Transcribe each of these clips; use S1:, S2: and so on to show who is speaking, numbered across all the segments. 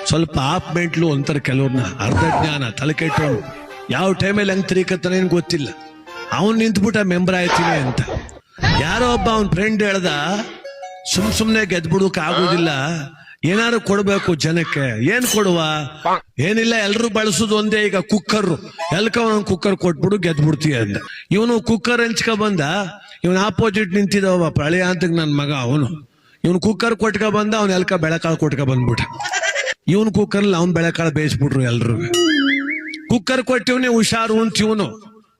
S1: ಸ್ವಲ್ಪ app mental ಅಂತಾರೆ ಕೆಲವ್ರನ್ನ, ಅರ್ಧ ಜ್ಞಾನ ತಲೆ ಕೆಟ್ಟವನು, ಯಾವ ಟೈಮಲ್ಲಿ ಹೆಂಗ್ ತಿರುಗತ್ತಾನೆ ಏನು ಗೊತ್ತಿಲ್ಲ. ಅವನು ನಿಂತ್ಬಿಟ್ಟ ಮೆಂಬರ್ ಆಯ್ತೀನಿ ಅಂತ. ಯಾರೋ ಒಬ್ಬ ಅವನ್ ಫ್ರೆಂಡ್ ಹೇಳ್ದ, ಸುಮ್ನೆ ಗೆದ್ಬಿಡಕ್ ಆಗುದಿಲ್ಲ, ಏನಾದ್ರು ಕೊಡ್ಬೇಕು ಜನಕ್ಕೆ. ಏನ್ ಕೊಡುವ? ಏನಿಲ್ಲ, ಎಲ್ರು ಬಳಸುದು ಒಂದೇ ಈಗ ಕುಕ್ಕರ್. ಎಲ್ಕ ಒಂದೊಂದು ಕುಕ್ಕರ್ ಕೊಟ್ಬಿಡು ಗೆದ್ಬಿಡ್ತೀಯ ಅಂದ. ಇವನು ಕುಕ್ಕರ್ ಹಂಚ್ಕ ಬಂದ, ಇವನ್ ಆಪೋಸಿಟ್ ನಿಂತಿದವ ಪ್ರಳಯ ಅಂತ ನನ್ ಮಗ. ಇವನು ಕುಕ್ಕರ್ ಕೊಟ್ಕ ಬಂದ, ಅವ್ನ ಎಲ್ಕ ಬೆಳೆಕಾಳು ಕೊಟ್ಕ ಬಂದ್ಬಿಟ್ಟ. ಇವನ್ ಕುಕ್ಕರ್ ಅವ್ನ್ ಬೆಳೆಕಾಳು ಬೇಯಿಸ್ಬಿಟ್ರು ಎಲ್ರು. ಕುಕ್ಕರ್ ಕೊಟ್ಟಿವ್ನಿ ಹುಷಾರು ಅಂತ ಇವನು.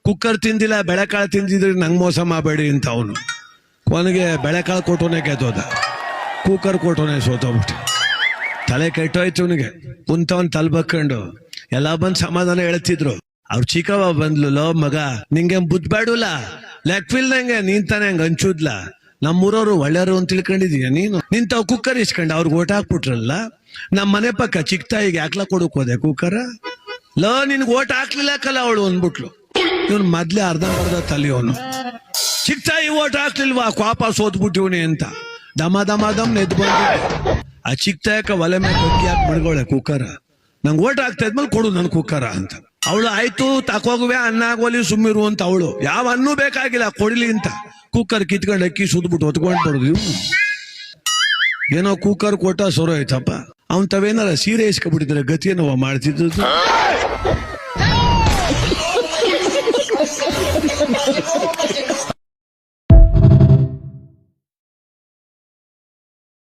S1: ಕುಕ್ಕರ್ ತಿಂದಿಲ್ಲ, ಬೆಳೆಕಾಳು ತಿಂದಿದ್ರೆ ನಂಗ್ ಮೋಸ ಮಾಡಬೇಡಿ ಅಂತ ಅವನು. ಕೊನೆಗೆ ಬೆಳೆಕಾಳು ಕೊಟ್ಟವನೇ ಗೆದ್ದೋದ, ಕುಕ್ಕರ್ ಕೊಟ್ಟವನೇ ಸೋತೋಗ್ಬಿಟ್ಟು. ತಲೆ ಕೆಟ್ಟೋಯ್ತು ಇವನಿಗೆ. ಕುಂತವನ್ ತಲ್ಬಕ್ಕೊಂಡು ಎಲ್ಲ ಬಂದ್ ಸಮಾಧಾನ ಹೇಳ್ತಿದ್ರು. ಅವ್ರ ಚಿಕ್ಕವ ಬಂದ್ಲು, ಲೋ ಮಗ ನಿಂಗೆ ಬುದ್ಧಿ ಬೇಡಲ್ಲ, ಲೆಕ್ಕವಿಲ್ದಂಗೆ ನೀನ್ ತಾನೆ ಹಂಗ ಹಂಚುದ್ಲ, ನಮ್ಮೂರವ್ರು ಒಳ್ಳೆಯವರು ಅಂತ ತಿಳ್ಕೊಂಡಿದೀಯ ನೀನು. ನಿಂತಾವ್ ಕುಕ್ಕರ್ ಇಸ್ಕೊಂಡು ಅವ್ರಿಗೆ ಓಟ್ ಹಾಕ್ಬಿಟ್ರಲ್ಲ. ನಮ್ ಮನೆ ಪಕ್ಕ ಚಿಕ್ಕ ತಾಯಿಗೆ ಹಾಕ್ಲಾ ಕೊಡಕ್ ಹೋದೆ ಕುಕ್ಕರ್. ಲೋ ನಿನ್ಗೆ ಓಟ್ ಹಾಕ್ಲಿಲ್ಲಕಲ್ಲ ಅವಳು ಅಂದ್ಬಿಟ್ಲು. ಇವನ್ ಮೊದ್ಲೇ ಅರ್ಧ ತಲಿಯವನು. ಚಿಕ್ಕ ತಾಯಿ ಓಟ್ ಹಾಕ್ಲಿಲ್ವಾ, ಕ್ವಾಪ ಸೋತ್ಬಿಟ್ಟಿವ್ನಿ ಅಂತ ದಮ ನೆದ್ದು ಬಂದ. ಆ ಚಿಕ್ಕ ತಾಯಕ ಒಲೆ ಮೇಲೆ ಕಕ್ಕಿ ಹಾಕಿ ಮಡ್ಗೋಳೆ ಕುಕ್ಕರ. ನಂಗೆ ಓಟ್ ಹಾಕ್ತಾ ಇದ್ಮೇಲೆ ಕೊಡು ನನ್ ಕುಕ್ಕರ ಅಂತ. ಅವಳು ಆಯ್ತು ತಕೋಗುವೆ, ಅನ್ನ ಆಗೋಲಿ ಸುಮ್ಮಿರು ಅಂತ ಅವಳು. ಯಾವ ಅನ್ನೂ ಬೇಕಾಗಿಲ್ಲ ಕೊಡ್ಲಿ ಅಂತ ಕುಕ್ಕರ್ ಕಿತ್ಕೊಂಡು ಅಕ್ಕಿ ಸುದ್ಬಿಟ್ಟು ಹೊತ್ಕೊಂಡ್ ಬರೋದು. ಏನೋ ಕುಕ್ಕರ್ ಕೊಟ್ಟ ಸೊರ ಆಯ್ತಪ್ಪ. ಅವನ್ ತಾವೇನಾರ ಸೀರೆ ಇಸ್ಕೊಬಿಟ್ಟಿದ್ರೆ ಗತಿ ಏನೋ ಮಾಡ್ತಿದ್ದು.